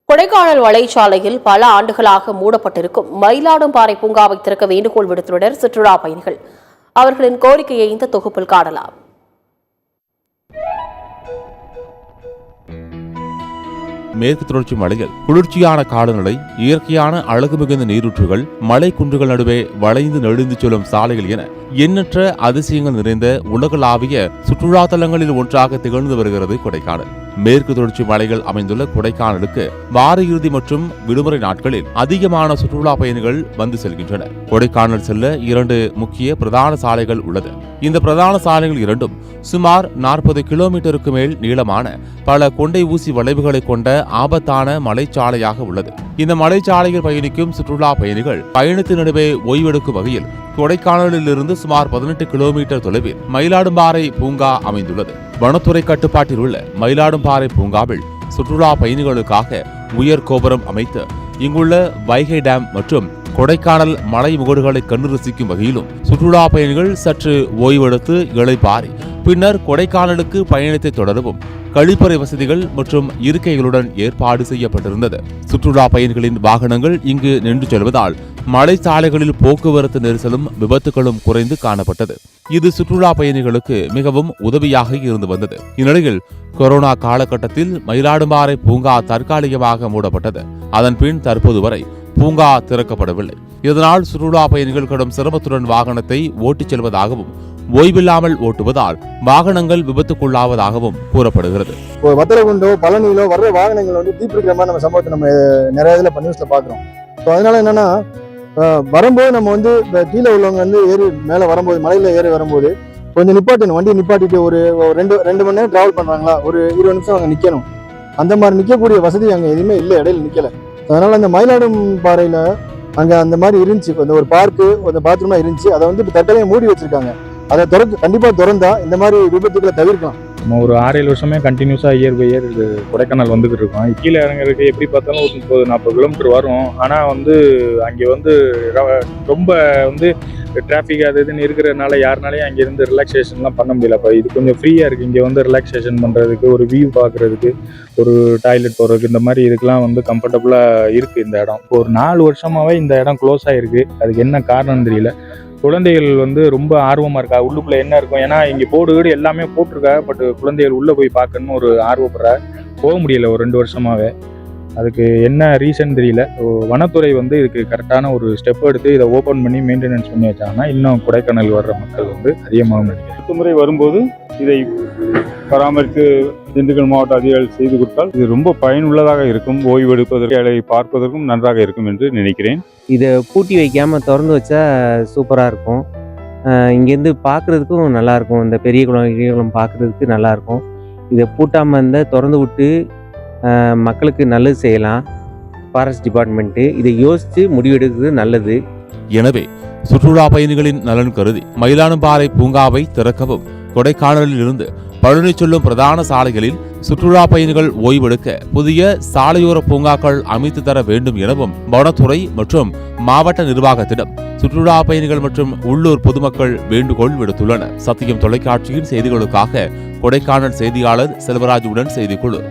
கொடைக்கானல் மலைச்சாலையில் பல ஆண்டுகளாக மூடப்பட்டிருக்கும் மயிலாடும்பாறை பூங்காவை திறக்க வேண்டுகோள் விடுத்துள்ளனர் சுற்றுலா பயணிகள். அவர்களின் கோரிக்கையை இந்த தொகுப்பில் காணலாம். மேற்கு தொடர்ச்சி மலையில் குளிர்ச்சியான காலநிலை, இயற்கையான அழகு மிகுந்த நீரூற்றுகள், மலை குன்றுகள் நடுவே வளைந்து நெளிந்து செல்லும் சாலைகள் என எண்ணற்ற அதிசயங்கள் நிறைந்த உலகளாவிய சுற்றுலா தலங்களில் ஒன்றாக திகழ்ந்து வருகிறது கொடைக்கானல். மேற்கு தொடர்ச்சி மலைகள் அமைந்துள்ள கொடைக்கானலுக்கு வார இறுதி மற்றும் விடுமுறை நாட்களில் அதிகமான சுற்றுலா பயணிகள் வந்து செல்கின்றனர். கொடைக்கானல் செல்ல 2 முக்கிய பிரதான சாலைகள் உள்ளது. இந்த பிரதான சாலைகள் இரண்டும் சுமார் 40 கிலோமீட்டருக்கு மேல் நீளமான பல கொண்டை ஊசி வளைவுகளை கொண்ட ஆபத்தான மலைச்சாலையாக உள்ளது. இந்த மலைச்சாலையில் பயணிக்கும் சுற்றுலா பயணிகள் பயணத்தின் நடுவே ஓய்வெடுக்கும் வகையில் கொடைக்கானலில் இருந்து சுமார் 18 கிலோமீட்டர் தொலைவில் மயிலாடும்பாறை பூங்கா அமைந்துள்ளது. வனத்துறை கட்டுப்பாட்டில் உள்ள மயிலாடும்பாறை பூங்காவில் சுற்றுலா பயணிகளுக்காக உயர் கோபுரம் அமைத்து இங்குள்ள வைகை டேம் மற்றும் கொடைக்கானல் மலை முகடுகளை கண்டு ரசிக்கும் வகையிலும் சுற்றுலா பயணிகள் சற்று ஓய்வெடுத்து இளைப்பாறி பின்னர் கொடைக்கானலுக்கு பயணத்தை தொடரவும் கழிப்பறை வசதிகள் மற்றும் இருக்கைகளுடன் ஏற்பாடு செய்யப்பட்டிருந்தது. சுற்றுலா பயணிகளின் வாகனங்கள் இங்கு நின்று செல்வதால் மலைச்சாலைகளில் போக்குவரத்து நெரிசலும் விபத்துகளும் குறைந்து காணப்பட்டது. இது சுற்றுலா பயணிகளுக்கு மிகவும் உதவியாக இருந்து வந்தது. இந்நிலையில் கொரோனா காலகட்டத்தில் மயிலாடும்பாறை பூங்கா தற்காலிகமாக மூடப்பட்டது. அதன்பின் தற்போது வரை பூங்கா திறக்கப்படவில்லை. இதனால் சுற்றுலா பயணிகள் கடும் சிரமத்துடன் வாகனத்தை ஓட்டிச் செல்வதாகவும் ஓய்வில்லாமல் ஓட்டுவதால் வாகனங்கள் விபத்துக்குள்ளாவதாகவும் கூறப்படுகிறது. வத்தலகுண்டோ பழனியிலோ வர்ற வாகனங்கள் தீப்பிடிக்கிற மாதிரி நம்ம சம்பவத்தை நம்ம நிறைய இதில் நியூஸ்ல பாக்குறோம். அதனால என்னன்னா வரும்போது நம்ம கீழே உள்ளவங்க ஏறி மேலே வரும்போது மலையில ஏறி வரும்போது கொஞ்சம் நிப்பாட்டணும், வண்டியை நிப்பாட்டிட்டு ஒரு 2 மணி நேரம் டிராவல் பண்றாங்களா, ஒரு 20 நிமிஷம் அங்கே நிக்கணும். அந்த மாதிரி நிக்கக்கூடிய வசதி அங்கே எதுவுமே இல்லை, இடையில நிக்கல. அதனால அந்த மயிலாடும்பாறையில அங்க அந்த மாதிரி இருந்துச்சு, ஒரு பார்க்கு, ஒரு பாத்ரூமா இருந்துச்சு. அதை இப்போ தற்காலிகம் மூடி வச்சிருக்காங்க. அதை கண்டிப்பா திறந்தா இந்த மாதிரி விபத்துக்களை தவிர்க்கலாம். நம்ம ஒரு 6-7 வருஷமே கண்டினியூஸாக இயர் பை இயர் இது கொடைக்கானல் வந்துகிட்டு இருக்கோம். கீழே இறங்குறதுக்கு எப்படி பார்த்தாலும் ஒரு 30-40 கிலோமீட்டர் வரும். ஆனால் அங்கே ரொம்ப டிராஃபிக் அது இதுன்னு இருக்கிறதுனால யாருனாலையும் அங்கேருந்து ரிலாக்ஸேஷன்லாம் பண்ண முடியல. இப்போ இது கொஞ்சம் ஃப்ரீயாக இருக்குது. இங்கே ரிலாக்ஸேஷன் பண்ணுறதுக்கு, ஒரு வியூ பார்க்குறதுக்கு, ஒரு டாய்லெட் போகிறதுக்கு, இந்த மாதிரி இதுக்கெலாம் கம்ஃபர்டபுளாக இருக்குது இந்த இடம். இப்போ ஒரு 4 வருஷமாகவே இந்த இடம் க்ளோஸ் ஆகிருக்கு. அதுக்கு என்ன காரணம்னு தெரியல. குழந்தைகள் ரொம்ப ஆர்வமாக இருக்கா, உள்ளுக்குள்ளே என்ன இருக்கும். ஏன்னா இங்கே போர்டு வீடு எல்லாமே போட்டிருக்கா. பட் குழந்தைகள் உள்ளே போய் பார்க்கணுன்னு ஒரு ஆர்வப்படுறா. போக முடியல ஒரு 2 வருஷமாகவே. அதுக்கு என்ன ரீசன் தெரியல. வனத்துறை இதுக்கு கரெக்டான ஒரு ஸ்டெப் எடுத்து இதை ஓப்பன் பண்ணி மெயின்டெனன்ஸ் பண்ணி வச்சாங்கன்னா இன்னும் கொடைக்கானல் வர்ற மக்கள் அதிகமாக நினைக்கிறேன். அடுத்த முறை வரும்போது இதை பராமரித்து திண்டுக்கல் மாவட்ட அதிகாரிகள் செய்து கொடுத்தால் இது ரொம்ப பயனுள்ளதாக இருக்கும். ஓய்வெடுப்பதற்கு பார்ப்பதற்கும் நன்றாக இருக்கும் என்று நினைக்கிறேன். இதை பூட்டி வைக்காமல் திறந்து வச்சா சூப்பராக இருக்கும். இங்கேருந்து பார்க்குறதுக்கும் நல்லாயிருக்கும். இந்த பெரிய குளம் பார்க்குறதுக்கு நல்லாயிருக்கும். இதை பூட்டாமல் இருந்தால் திறந்து விட்டு மக்களுக்கு நல்லது செய்யலாம். ஃபாரஸ்ட் டிபார்ட்மெண்ட்டு இதை யோசித்து முடிவெடுக்கிறது நல்லது. எனவே சுற்றுலா பயணிகளின் நலன் கருதி மயிலாடும்பாறை பூங்காவை திறக்கவும், கொடைக்கானலில் இருந்து பழனி செல்லும் பிரதான சாலைகளில் சுற்றுலா பயணிகள் ஓய்வெடுக்க புதிய சாலையோர பூங்காக்கள் அமைத்து தர வேண்டும் எனவும் வனத்துறை மற்றும் மாவட்ட நிர்வாகத்திடம் சுற்றுலா பயணிகள் மற்றும் உள்ளூர் பொதுமக்கள் வேண்டுகோள் விடுத்துள்ளனர். சத்தியம் தொலைக்காட்சியின் செய்திகளுக்காக கொடைக்கானல் செய்தியாளர் செல்வராஜுடன் செய்திக்குழு.